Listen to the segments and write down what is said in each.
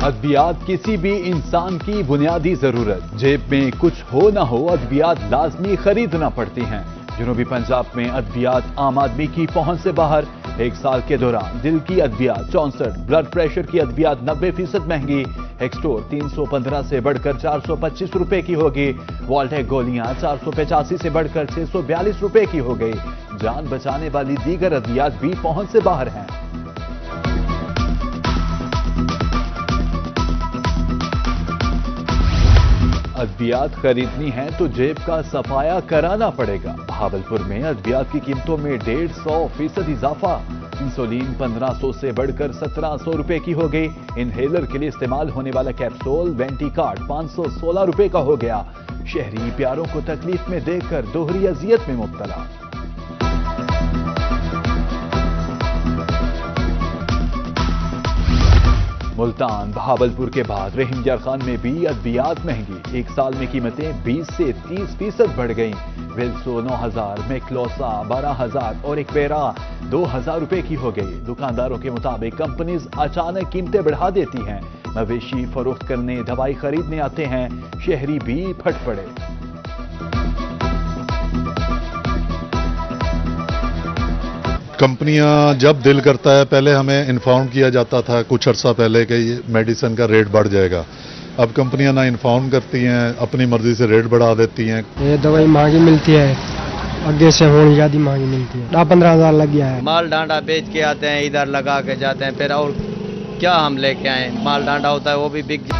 ادویات کسی بھی انسان کی بنیادی ضرورت، جیب میں کچھ ہو نہ ہو ادویات لازمی خریدنا پڑتی ہیں۔ جنوبی پنجاب میں ادویات عام آدمی کی پہنچ سے باہر۔ ایک سال کے دوران دل کی ادویات 64، بلڈ پریشر کی ادویات 90% مہنگی۔ ایکسٹور 315 سے بڑھ کر 425 روپے کی ہوگی۔ والٹیک گولیاں 485 سے بڑھ کر 642 روپے کی ہو گئی۔ جان بچانے والی دیگر ادویات بھی پہنچ سے باہر ہیں۔ ادویات خریدنی ہے تو جیب کا صفایا کرانا پڑے گا۔ بہاولپور میں ادویات کی قیمتوں میں 150% اضافہ۔ انسولین 1500 سے بڑھ کر 1700 روپے کی ہو گئی۔ انہیلر کے لیے استعمال ہونے والا کیپسول وینٹی کارڈ 516 روپے کا ہو گیا۔ شہری پیاروں کو تکلیف میں دیکھ کر دوہری اذیت میں مبتلا۔ ملتان بہاولپور کے بعد رحیم یار خان میں بھی ادویات مہنگی۔ ایک سال میں قیمتیں 20 سے 30% بڑھ گئیں۔ ویلسو 9000، میکلوسا 12000 اور ایکویرا 2000 روپے کی ہو گئی۔ دکانداروں کے مطابق کمپنیز اچانک قیمتیں بڑھا دیتی ہیں۔ مویشی فروخت کرنے، دوائی خریدنے آتے ہیں، شہری بھی پھٹ پڑے۔ کمپنیاں جب دل کرتا ہے، پہلے ہمیں انفارم کیا جاتا تھا کچھ عرصہ پہلے کہ یہ میڈیسن کا ریٹ بڑھ جائے گا۔ اب کمپنیاں نہ انفارم کرتی ہیں، اپنی مرضی سے ریٹ بڑھا دیتی ہیں۔ یہ دوائی مہنگی ملتی ہے، آگے سے ہونی زیادہ مہنگی ملتی ہے۔ 10-15 ہزار لگ گیا ہے۔ مال ڈانڈا بیچ کے آتے ہیں، ادھر لگا کے جاتے ہیں، پھر اور کیا ہم لے کے آئیں؟ مال ڈانڈا ہوتا ہے وہ بھی بک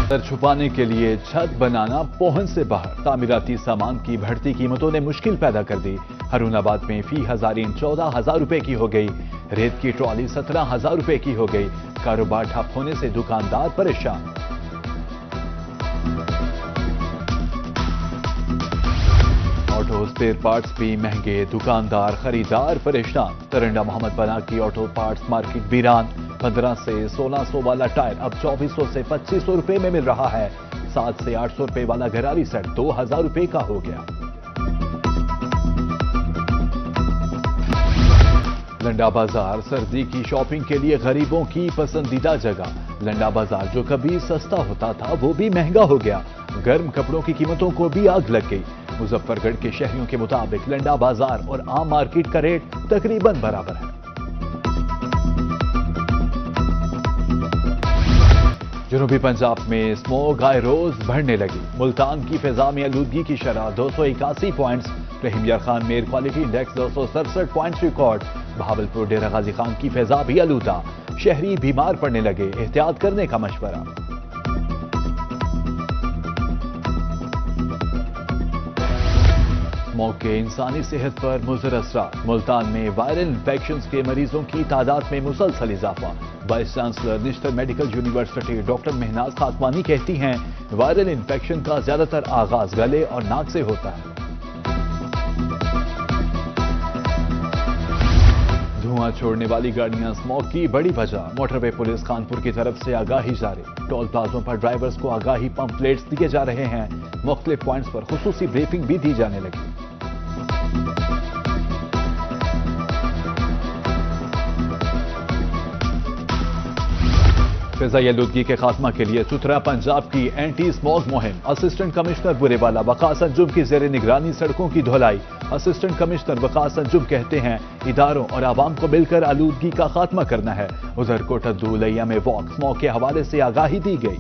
سر چھپانے کے لیے چھت بنانا پہنچ سے باہر۔ تعمیراتی سامان کی بڑھتی قیمتوں نے مشکل پیدا کر دی۔ ہرون آباد میں فی ہزار اینٹ 14000 روپے کی ہو گئی۔ ریت کی ٹرالی 17000 روپے کی ہو گئی۔ کاروبار ٹھپ ہونے سے دکاندار پریشان۔ آٹو اسپیئر پارٹس بھی مہنگے، دکاندار خریدار پریشان۔ ترنڈا محمد پناہ کی آٹو پارٹس مارکیٹ ویران۔ 1500 سے 1600 والا ٹائر اب 2400 سے 2500 روپے میں مل رہا ہے۔ 700 سے 800 روپے والا گراری سیٹ 2000 روپے کا ہو گیا۔ لنڈا بازار سردی کی شاپنگ کے لیے غریبوں کی پسندیدہ جگہ۔ لنڈا بازار جو کبھی سستا ہوتا تھا وہ بھی مہنگا ہو گیا۔ گرم کپڑوں کی قیمتوں کو بھی آگ لگ گئی۔ مظفر گڑھ کے شہریوں کے مطابق لنڈا بازار اور عام مارکیٹ کا ریٹ تقریباً برابر ہے۔ جنوبی پنجاب میں اسموگ آئے روز بڑھنے لگی۔ ملتان کی فضا میں آلودگی کی شرح 281 پوائنٹس۔ رحیم یار خان میں air quality index 267 points record. Bahawalpur Dera Ghazi Khan کی فضا بھی آلودہ۔ شہری بیمار پڑنے لگے، احتیاط کرنے کا مشورہ۔ اسموگ کے انسانی صحت پر مضر اثرات۔ ملتان میں وائرل انفیکشنز کے مریضوں کی تعداد میں مسلسل اضافہ۔ وائس چانسلر نشتر میڈیکل یونیورسٹی ڈاکٹر مہناز خاتمانی کہتی ہیں وائرل انفیکشن کا زیادہ تر آغاز گلے اور ناک سے ہوتا ہے۔ دھواں چھوڑنے والی گاڑیاں اسموگ کی بڑی وجہ۔ موٹر وے پولیس کانپور کی طرف سے آگاہی جاری۔ ٹول پلازوں پر ڈرائیورز کو آگاہی پمفلیٹس دیے جا رہے ہیں۔ مختلف پوائنٹس پر خصوصی بریفنگ بھی دی جانے لگی۔ فضائی آلودگی کے خاتمہ کے لیے ستھرا پنجاب کی اینٹی اسموگ مہم۔ اسسٹنٹ کمشنر برے والا وقاص انجم کی زیر نگرانی سڑکوں کی دھلائی۔ اسسٹنٹ کمشنر وقاص انجم کہتے ہیں اداروں اور عوام کو مل کر آلودگی کا خاتمہ کرنا ہے۔ ادھر کوٹھدو لیا میں واک اسموگ کے حوالے سے آگاہی دی گئی۔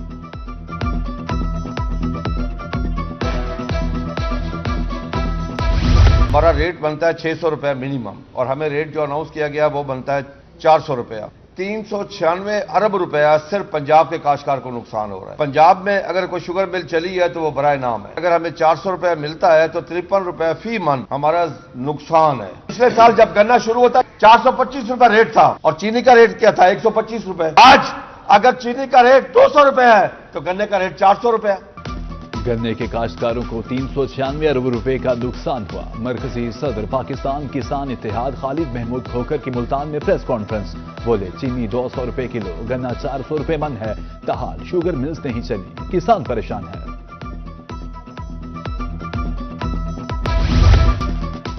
ہمارا ریٹ بنتا ہے 600 روپے منیمم، اور ہمیں ریٹ جو اناؤنس کیا گیا وہ بنتا ہے 400 روپیہ۔ 396 ارب روپیہ صرف پنجاب کے کاشتکار کو نقصان ہو رہا ہے۔ پنجاب میں اگر کوئی شوگر مل چلی ہے تو وہ برائے نام ہے۔ اگر ہمیں 400 روپے ملتا ہے تو 53 روپے فی من ہمارا نقصان ہے۔ پچھلے سال جب گنا شروع ہوتا 425 روپے ریٹ تھا، اور چینی کا ریٹ کیا تھا 125 روپے۔ آج اگر چینی کا ریٹ 200 روپے ہے تو گنے کا ریٹ 400 روپے ہے۔ گنے کے کاشتکاروں کو 396 ارب روپے کا نقصان ہوا۔ مرکزی صدر پاکستان کسان اتحاد خالد محمود کھوکھر کی ملتان میں پریس کانفرنس۔ بولے چینی 200 روپے کلو، گنا 400 روپے من ہے، تاحال شوگر ملز نہیں چلی، کسان پریشان ہے۔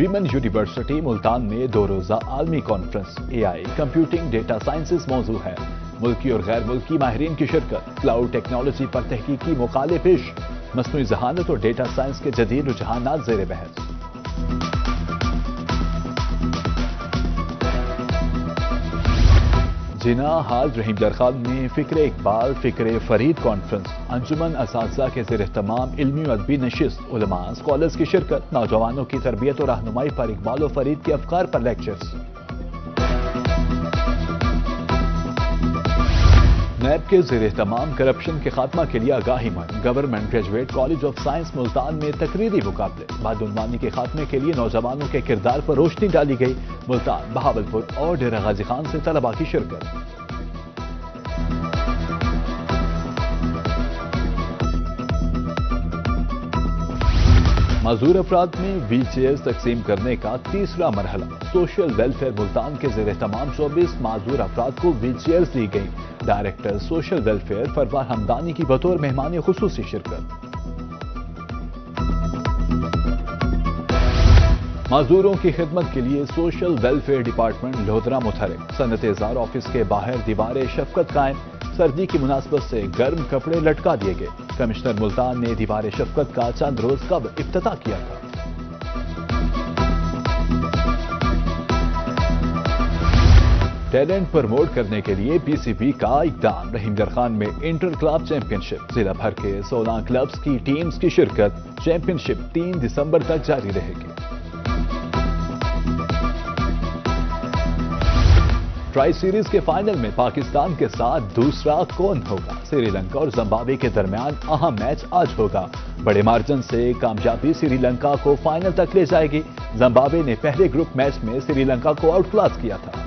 ویمن یونیورسٹی ملتان میں 2 روزہ عالمی conference AI computing data sciences موضوع ہے. ملکی اور غیر ملکی ماہرین کی شرکت. کلاؤڈ ٹیکنالوجی پر تحقیقی مقالے پیش. مصنوعی ذہانت اور ڈیٹا سائنس کے جدید رجحانات زیر بحث. جنا حاج رحیم درخان میں فکر اقبال فکر فرید کانفرنس. انجمن اساتذہ کے زیر اہتمام علمی و ادبی نشست. علماء اسکالرز کی شرکت. نوجوانوں کی تربیت اور رہنمائی پر اقبال و فرید کے افکار پر لیکچرز. نیب کے زیر اہتمام کرپشن کے خاتمہ کے لیے آگاہی مہم. Government graduate college of science Multan میں تقریری مقابلے. بدعنوانی کے خاتمے کے لیے نوجوانوں کے کردار پر روشنی ڈالی گئی. ملتان، بہاولپور اور ڈیرہ غازی خان سے طلباء کی شرکت. معذور افراد میں ویل چیئرز تقسیم کرنے کا تیسرا مرحلہ. سوشل ویلفیئر ملتان کے زیر اہتمام 24 معذور افراد کو ویل چیئرز دی گئی. Director social welfare Farwa Hamdani کی بطور مہمان خصوصی شرکت. معذوروں کی خدمت کے لیے سوشل ویلفیئر ڈپارٹمنٹ لودھرا متحرک. صنعت اظہار آفس کے باہر دیوار شفقت قائم. سردی کی مناسبت سے گرم کپڑے لٹکا دیے گئے. کمشنر ملتان نے دیوار شفقت کا چند روز قبل افتتاح کیا تھا. ٹیلنٹ پروموٹ کرنے کے لیے PCB کا اقدام. رحیم درخان میں انٹر کلب چیمپئن شپ. ضلع بھر کے 16 کلبز کی ٹیمز کی شرکت. چیمپئن شپ 3 دسمبر تک جاری رہے گی. ٹرائی سیریز کے فائنل میں پاکستان کے ساتھ دوسرا کون ہوگا؟ سری لنکا اور زمبابوے کے درمیان اہم میچ آج ہوگا. بڑے مارجن سے کامیابی سری لنکا کو فائنل تک لے جائے گی. زمبابوے نے پہلے گروپ میچ میں سری لنکا کو آؤٹ کلاس کیا تھا.